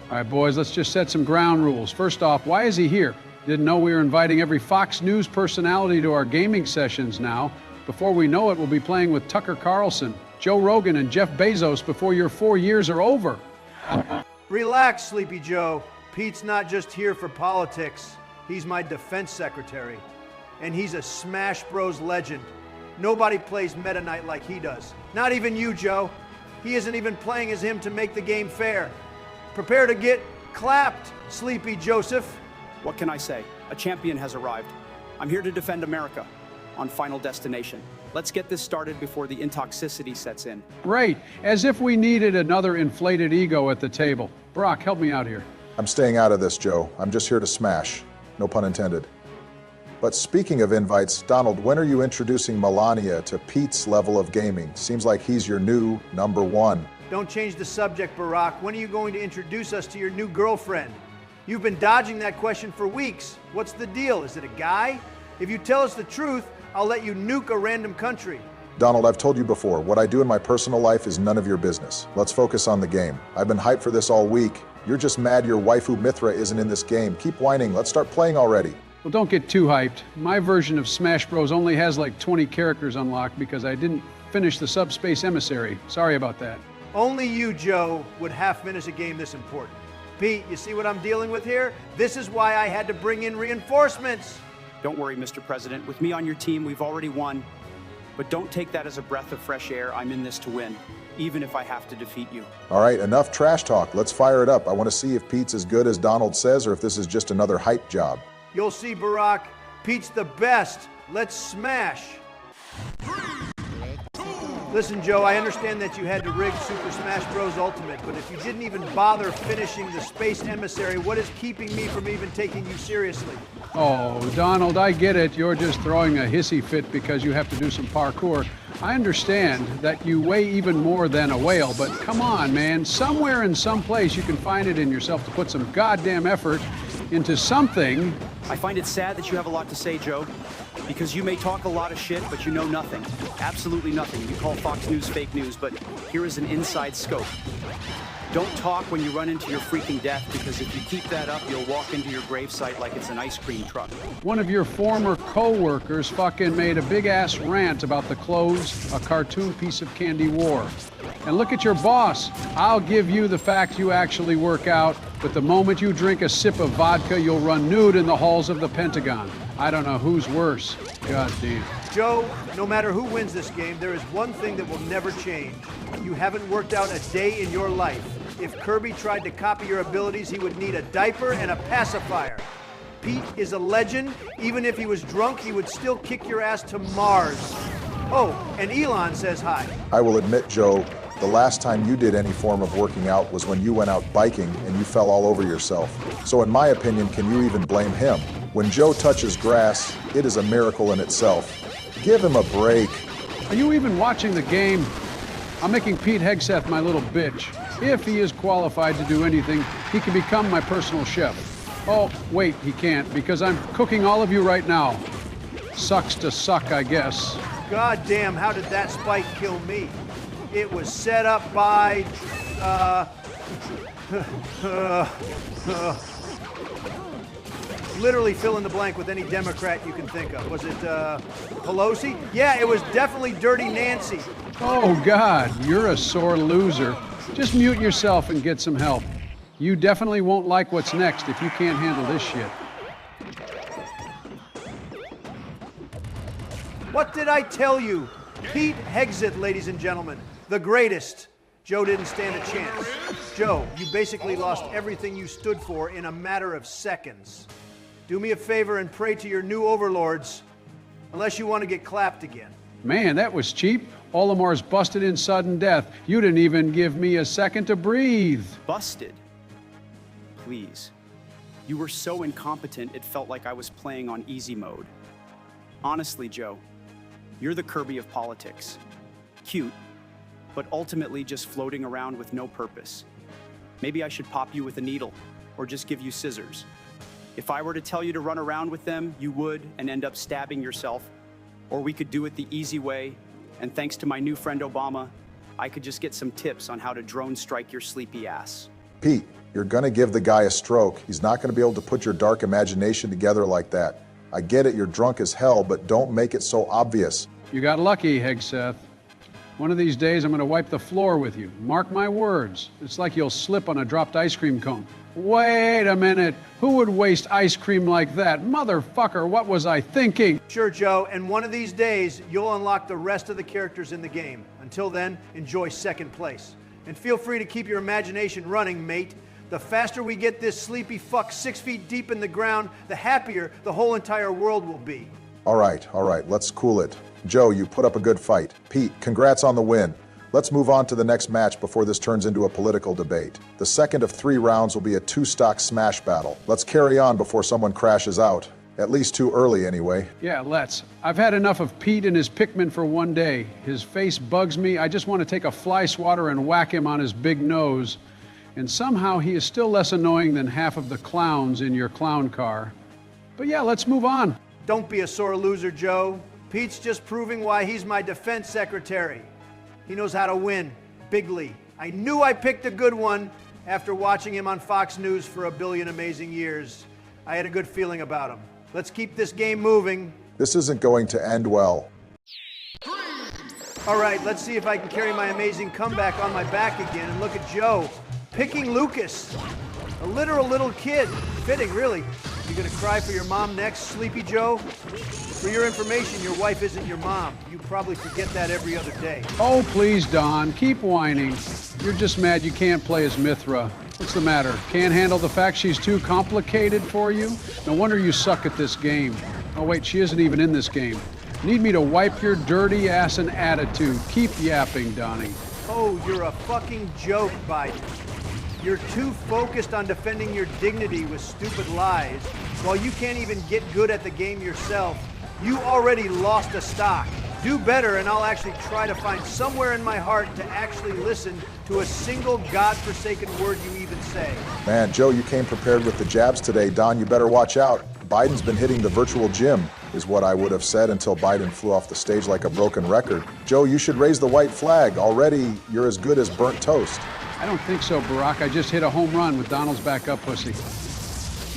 All right, boys, let's just set some ground rules. First off, why is he here? Didn't know we were inviting every Fox News personality to our gaming sessions now. Before we know it, we'll be playing with Tucker Carlson, Joe Rogan, and Jeff Bezos before your 4 years are over. Relax, Sleepy Joe. Pete's not just here for politics. He's my defense secretary. And he's a Smash Bros legend. Nobody plays Meta Knight like he does. Not even you, Joe. He isn't even playing as him to make the game fair. Prepare to get clapped, Sleepy Joseph. What can I say? A champion has arrived. I'm here to defend America on Final Destination. Let's get this started before the intoxicity sets in. Great. As if we needed another inflated ego at the table. Brock, help me out here. I'm staying out of this, Joe. I'm just here to smash. No pun intended. But speaking of invites, Donald, when are you introducing Melania to Pete's level of gaming? Seems like he's your new number one. Don't change the subject, Barack. When are you going to introduce us to your new girlfriend? You've been dodging that question for weeks. What's the deal? Is it a guy? If you tell us the truth, I'll let you nuke a random country. Donald, I've told you before, what I do in my personal life is none of your business. Let's focus on the game. I've been hyped for this all week. You're just mad your waifu Mithra isn't in this game. Keep whining. Let's start playing already. Well, don't get too hyped. My version of Smash Bros. Only has like 20 characters unlocked because I didn't finish the Subspace Emissary. Sorry about that. Only you, Joe, would half finish a game this important. Pete, you see what I'm dealing with here? This is why I had to bring in reinforcements. Don't worry, Mr. President. With me on your team, we've already won. But don't take that as a breath of fresh air. I'm in this to win, even if I have to defeat you. All right, enough trash talk. Let's fire it up. I want to see if Pete's as good as Donald says or if this is just another hype job. You'll see, Barack. Pete's the best. Let's smash. Listen, Joe, I understand that you had to rig Super Smash Bros. Ultimate, but if you didn't even bother finishing the Space Emissary, what is keeping me from even taking you seriously? Oh, Donald, I get it. You're just throwing a hissy fit because you have to do some parkour. I understand that you weigh even more than a whale, but come on, man. Somewhere in some place you can find it in yourself to put some goddamn effort into something. I find it sad that you have a lot to say, Joe, because you may talk a lot of shit, but you know nothing. Absolutely nothing. You call Fox News fake news, but here is an inside scope. Don't talk when you run into your freaking death, because if you keep that up, you'll walk into your gravesite like it's an ice cream truck. One of your former co-workers fucking made a big-ass rant about the clothes a cartoon piece of candy wore. And look at your boss. I'll give you the fact you actually work out, but the moment you drink a sip of vodka, you'll run nude in the halls of the Pentagon. I don't know who's worse. God damn. Joe, no matter who wins this game, there is one thing that will never change. You haven't worked out a day in your life. If Kirby tried to copy your abilities, he would need a diaper and a pacifier. Pete is a legend. Even if he was drunk, he would still kick your ass to Mars. Oh, and Elon says hi. I will admit, Joe, the last time you did any form of working out was when you went out biking and you fell all over yourself. So in my opinion, can you even blame him? When Joe touches grass, it is a miracle in itself. Give him a break. Are you even watching the game? I'm making Pete Hegseth my little bitch. If he is qualified to do anything, he can become my personal chef. Oh, wait, he can't, because I'm cooking all of you right now. Sucks to suck, I guess. God damn, how did that spike kill me? It was set up by, literally fill in the blank with any Democrat you can think of. Was it Pelosi? Yeah, it was definitely Dirty Nancy. Oh, God, you're a sore loser. Just mute yourself and get some help. You definitely won't like what's next if you can't handle this shit. What did I tell you? Pete Hegseth, ladies and gentlemen, the greatest. Joe didn't stand a chance. Joe, you basically lost everything you stood for in a matter of seconds. Do me a favor and pray to your new overlords, unless you want to get clapped again. Man, that was cheap. Olimar's busted in sudden death. You didn't even give me a second to breathe. Busted? Please. You were so incompetent, it felt like I was playing on easy mode. Honestly, Joe, you're the Kirby of politics. Cute, but ultimately just floating around with no purpose. Maybe I should pop you with a needle, or just give you scissors. If I were to tell you to run around with them, you would and end up stabbing yourself. Or we could do it the easy way, and thanks to my new friend Obama, I could just get some tips on how to drone strike your sleepy ass. Pete, you're gonna give the guy a stroke. He's not gonna be able to put your dark imagination together like that. I get it, you're drunk as hell, but don't make it so obvious. You got lucky, Hegseth. One of these days, I'm going to wipe the floor with you. Mark my words. It's like you'll slip on a dropped ice cream cone. Wait a minute. Who would waste ice cream like that? Motherfucker, what was I thinking? Sure, Joe, and one of these days, you'll unlock the rest of the characters in the game. Until then, enjoy second place. And feel free to keep your imagination running, mate. The faster we get this sleepy fuck 6 feet deep in the ground, the happier the whole entire world will be. All right, let's cool it. Joe, you put up a good fight. Pete, congrats on the win. Let's move on to the next match before this turns into a political debate. The second of 3 rounds will be a 2-stock smash battle. Let's carry on before someone crashes out. At least too early, anyway. Yeah, let's. I've had enough of Pete and his Pikmin for one day. His face bugs me. I just want to take a fly swatter and whack him on his big nose. And somehow he is still less annoying than half of the clowns in your clown car. But yeah, let's move on. Don't be a sore loser, Joe. Pete's just proving why he's my defense secretary. He knows how to win, bigly. I knew I picked a good one after watching him on Fox News for a billion amazing years. I had a good feeling about him. Let's keep this game moving. This isn't going to end well. All right, let's see if I can carry my amazing comeback on my back again. And look at Joe, picking Lucas. A literal little kid. Fitting, really. You gonna cry for your mom next, Sleepy Joe? For your information, your wife isn't your mom. You probably forget that every other day. Oh, please, Don, keep whining. You're just mad you can't play as Mithra. What's the matter? Can't handle the fact she's too complicated for you? No wonder you suck at this game. Oh, wait, she isn't even in this game. Need me to wipe your dirty ass and attitude. Keep yapping, Donnie. Oh, you're a fucking joke, Biden. You're too focused on defending your dignity with stupid lies. While you can't even get good at the game yourself, you already lost a stock. Do better, and I'll actually try to find somewhere in my heart to actually listen to a single godforsaken word you even say. Man, Joe, you came prepared with the jabs today. Don, you better watch out. Biden's been hitting the virtual gym, is what I would have said until Biden flew off the stage like a broken record. Joe, you should raise the white flag. Already, you're as good as burnt toast. I don't think so, Barack. I just hit a home run with Donald's backup pussy.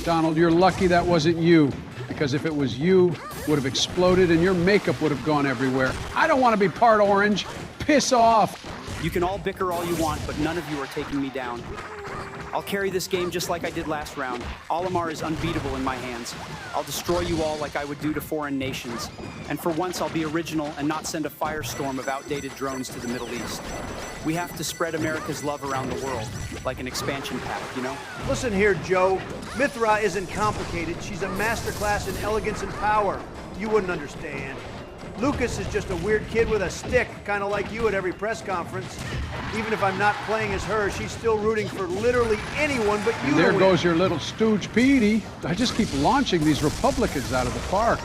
Donald, you're lucky that wasn't you, because if it was you, would have exploded and your makeup would have gone everywhere. I don't want to be part orange. Piss off. You can all bicker all you want, but none of you are taking me down. I'll carry this game just like I did last round. Olimar is unbeatable in my hands. I'll destroy you all like I would do to foreign nations. And for once, I'll be original and not send a firestorm of outdated drones to the Middle East. We have to spread America's love around the world, like an expansion pack, you know? Listen here, Joe. Mithra isn't complicated. She's a masterclass in elegance and power. You wouldn't understand. Lucas is just a weird kid with a stick, kind of like you at every press conference. Even if I'm not playing as her, she's still rooting for literally anyone but you. There goes your little stooge, Petey. I just keep launching these Republicans out of the park.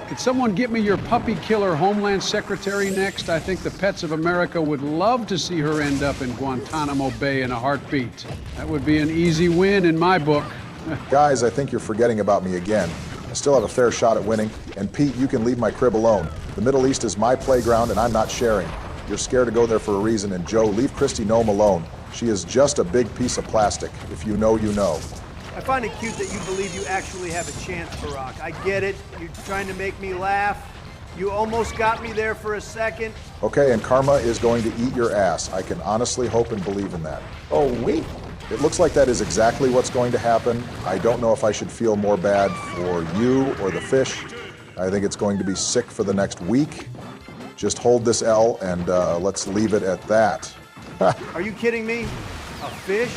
Could someone get me your puppy killer Homeland Secretary next? I think the pets of America would love to see her end up in Guantanamo Bay in a heartbeat. That would be an easy win in my book. Guys, I think you're forgetting about me again. I still have a fair shot at winning. And Pete, you can leave my crib alone. The Middle East is my playground and I'm not sharing. You're scared to go there for a reason, and Joe, leave Kristi Noem alone. She is just a big piece of plastic. If you know, you know. I find it cute that you believe you actually have a chance, Barack. I get it. You're trying to make me laugh. You almost got me there for a second. Okay, and karma is going to eat your ass. I can honestly hope and believe in that. Oh, wait. It looks like that is exactly what's going to happen. I don't know if I should feel more bad for you or the fish. I think it's going to be sick for the next week. Just hold this L and let's leave it at that. Are you kidding me? A fish?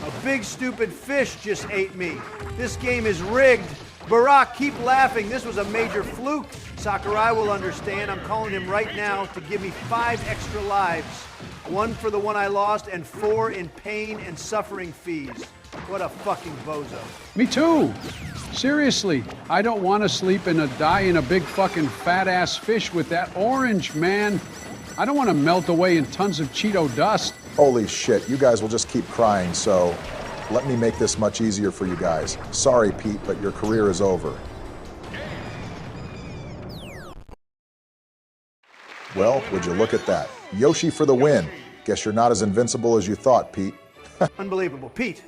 A big stupid fish just ate me. This game is rigged. Barack, keep laughing. This was a major fluke. Sakurai will understand. I'm calling him right now to give me 5 extra lives. 1 for the one I lost and 4 in pain and suffering fees. What a fucking bozo. Me too. Seriously, I don't want to sleep and die in a big fucking fat-ass fish with that orange, man. I don't want to melt away in tons of Cheeto dust. Holy shit, you guys will just keep crying, so let me make this much easier for you guys. Sorry, Pete, but your career is over. Well, would you look at that? Yoshi for the win. Guess you're not as invincible as you thought, Pete. Unbelievable. Pete,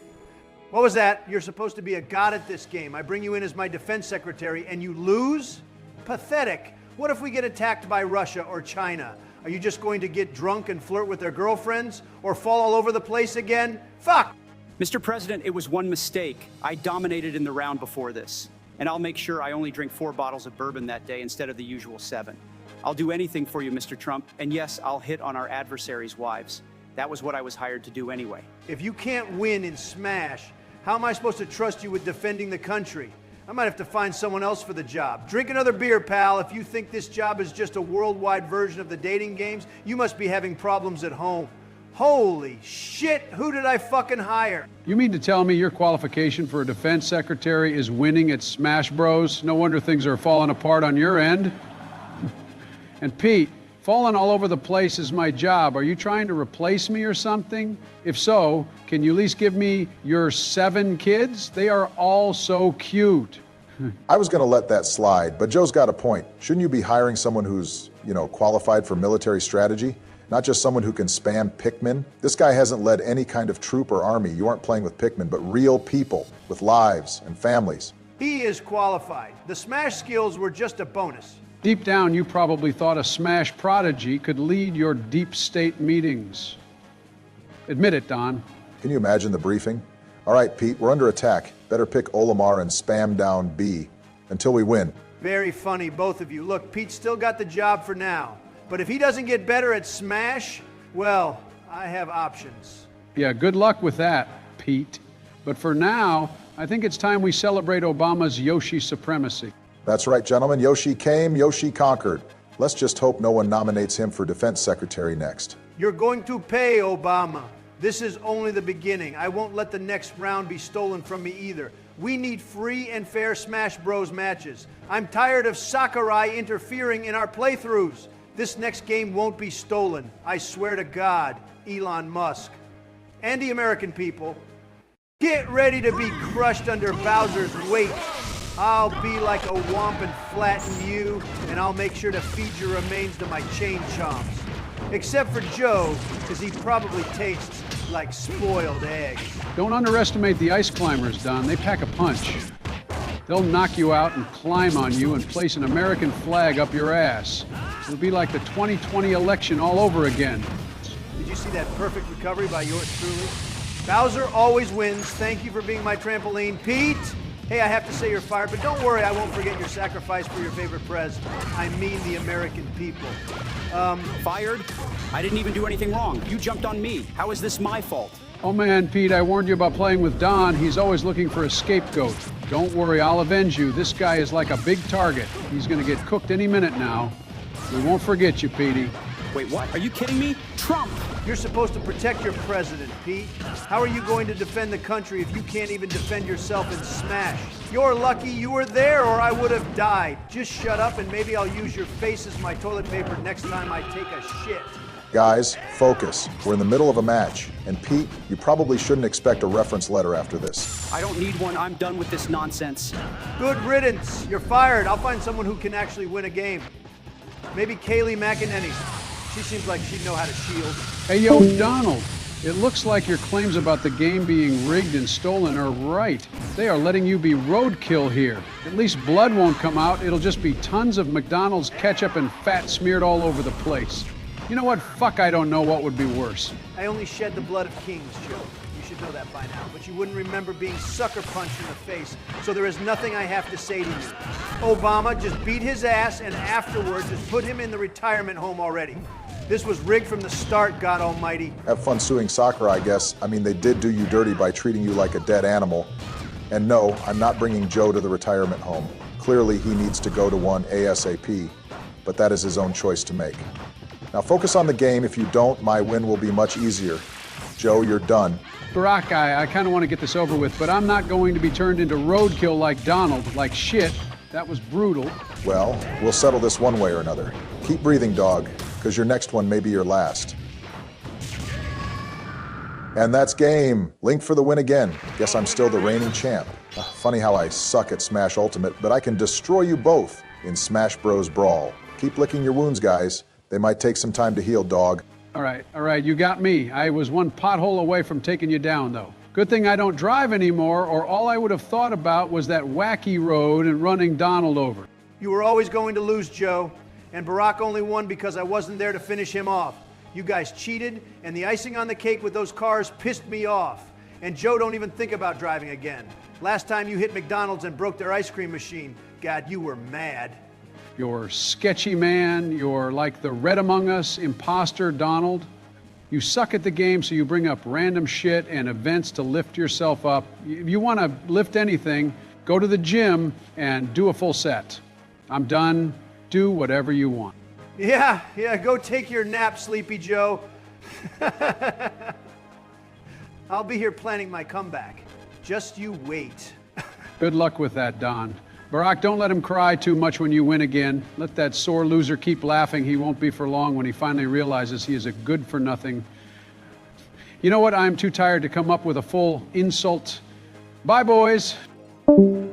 what was that? You're supposed to be a god at this game. I bring you in as my defense secretary and you lose? Pathetic. What if we get attacked by Russia or China? Are you just going to get drunk and flirt with their girlfriends or fall all over the place again? Fuck! Mr. President, it was one mistake. I dominated in the round before this, and I'll make sure I only drink 4 bottles of bourbon that day instead of the usual 7. I'll do anything for you, Mr. Trump, and yes, I'll hit on our adversaries' wives. That was what I was hired to do anyway. If you can't win in Smash, how am I supposed to trust you with defending the country? I might have to find someone else for the job. Drink another beer, pal. If you think this job is just a worldwide version of the dating games, you must be having problems at home. Holy shit, who did I fucking hire? You mean to tell me your qualification for a defense secretary is winning at Smash Bros? No wonder things are falling apart on your end. And Pete, falling all over the place is my job. Are you trying to replace me or something? If so, can you at least give me your 7 kids? They are all so cute. I was going to let that slide, but Joe's got a point. Shouldn't you be hiring someone who's, qualified for military strategy? Not just someone who can spam Pikmin. This guy hasn't led any kind of troop or army. You aren't playing with Pikmin, but real people with lives and families. He is qualified. The Smash skills were just a bonus. Deep down, you probably thought a Smash prodigy could lead your deep state meetings. Admit it, Don. Can you imagine the briefing? All right, Pete, we're under attack. Better pick Olimar and spam down B until we win. Very funny, both of you. Look, Pete's still got the job for now. But if he doesn't get better at Smash, well, I have options. Yeah, good luck with that, Pete. But for now, I think it's time we celebrate Obama's Yoshi supremacy. That's right, gentlemen. Yoshi came, Yoshi conquered. Let's just hope no one nominates him for defense secretary next. You're going to pay, Obama. This is only the beginning. I won't let the next round be stolen from me either. We need free and fair Smash Bros matches. I'm tired of Sakurai interfering in our playthroughs. This next game won't be stolen. I swear to God, Elon Musk. And the American people, get ready to be crushed under Bowser's weight. I'll be like a womp and flatten you, and I'll make sure to feed your remains to my chain chomps. Except for Joe, because he probably tastes like spoiled eggs. Don't underestimate the ice climbers, Don. They pack a punch. They'll knock you out and climb on you and place an American flag up your ass. It'll be like the 2020 election all over again. Did you see that perfect recovery by yours truly? Bowser always wins. Thank you for being my trampoline. Pete! Hey, I have to say you're fired, but don't worry, I won't forget your sacrifice for your favorite president. I mean the American people. Fired? I didn't even do anything wrong. You jumped on me. How is this my fault? Oh man, Pete, I warned you about playing with Don. He's always looking for a scapegoat. Don't worry, I'll avenge you. This guy is like a big target. He's gonna get cooked any minute now. We won't forget you, Petey. Wait, what? Are you kidding me? Trump! You're supposed to protect your president, Pete. How are you going to defend the country if you can't even defend yourself in Smash? You're lucky you were there or I would have died. Just shut up and maybe I'll use your face as my toilet paper next time I take a shit. Guys, focus. We're in the middle of a match. And Pete, you probably shouldn't expect a reference letter after this. I don't need one. I'm done with this nonsense. Good riddance. You're fired. I'll find someone who can actually win a game. Maybe Kaylee McEnany. She seems like she'd know how to shield. Hey, yo, Donald. It looks like your claims about the game being rigged and stolen are right. They are letting you be roadkill here. At least blood won't come out. It'll just be tons of McDonald's ketchup and fat smeared all over the place. You know what? Fuck, I don't know what would be worse. I only shed the blood of kings, Joe. You should know that by now. But you wouldn't remember being sucker punched in the face, so there is nothing I have to say to you. Obama, just beat his ass, and afterwards, just put him in the retirement home already. This was rigged from the start, God almighty. Have fun suing Sakura, I guess. I mean, they did do you dirty by treating you like a dead animal. And no, I'm not bringing Joe to the retirement home. Clearly, he needs to go to one ASAP, but that is his own choice to make. Now focus on the game. If you don't, my win will be much easier. Joe, you're done. Barack, I kind of want to get this over with, but I'm not going to be turned into roadkill like Donald, like shit. That was brutal. Well, we'll settle this one way or another. Keep breathing, dog, because your next one may be your last. And that's game. Link for the win again. Guess I'm still the reigning champ. Funny how I suck at Smash Ultimate, but I can destroy you both in Smash Bros. Brawl. Keep licking your wounds, guys. They might take some time to heal, dog. All right, you got me. I was one pothole away from taking you down, though. Good thing I don't drive anymore, or all I would have thought about was that wacky road and running Donald over. You were always going to lose, Joe, and Barack only won because I wasn't there to finish him off. You guys cheated, and the icing on the cake with those cars pissed me off. And Joe don't even think about driving again. Last time you hit McDonald's and broke their ice cream machine, God, you were mad. You're sketchy man, you're like the red among us, imposter Donald. You suck at the game, so you bring up random shit and events to lift yourself up. If you want to lift anything, go to the gym and do a full set. I'm done. Do whatever you want. Yeah, go take your nap, Sleepy Joe. I'll be here planning my comeback. Just you wait. Good luck with that, Don. Barack, don't let him cry too much when you win again. Let that sore loser keep laughing. He won't be for long when he finally realizes he is a good-for-nothing. You know what? I'm too tired to come up with a full insult. Bye, boys. All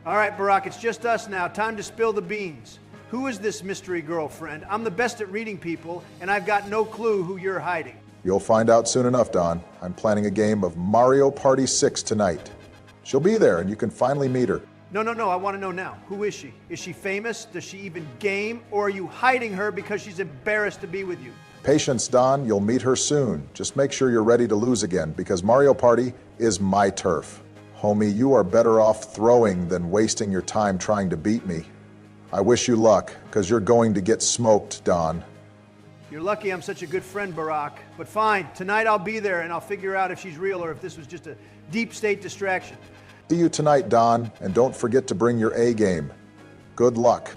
right, Barack, it's just us now. Time to spill the beans. Who is this mystery girlfriend? I'm the best at reading people, and I've got no clue who you're hiding. You'll find out soon enough, Don. I'm planning a game of Mario Party 6 tonight. She'll be there, and you can finally meet her. No, I want to know now. Who is she? Is she famous? Does she even game? Or are you hiding her because she's embarrassed to be with you? Patience, Don. You'll meet her soon. Just make sure you're ready to lose again, because Mario Party is my turf. Homie, you are better off throwing than wasting your time trying to beat me. I wish you luck, because you're going to get smoked, Don. You're lucky I'm such a good friend, Barack. But fine, tonight I'll be there and I'll figure out if she's real or if this was just a deep state distraction. See you tonight, Don, and don't forget to bring your A game. Good luck.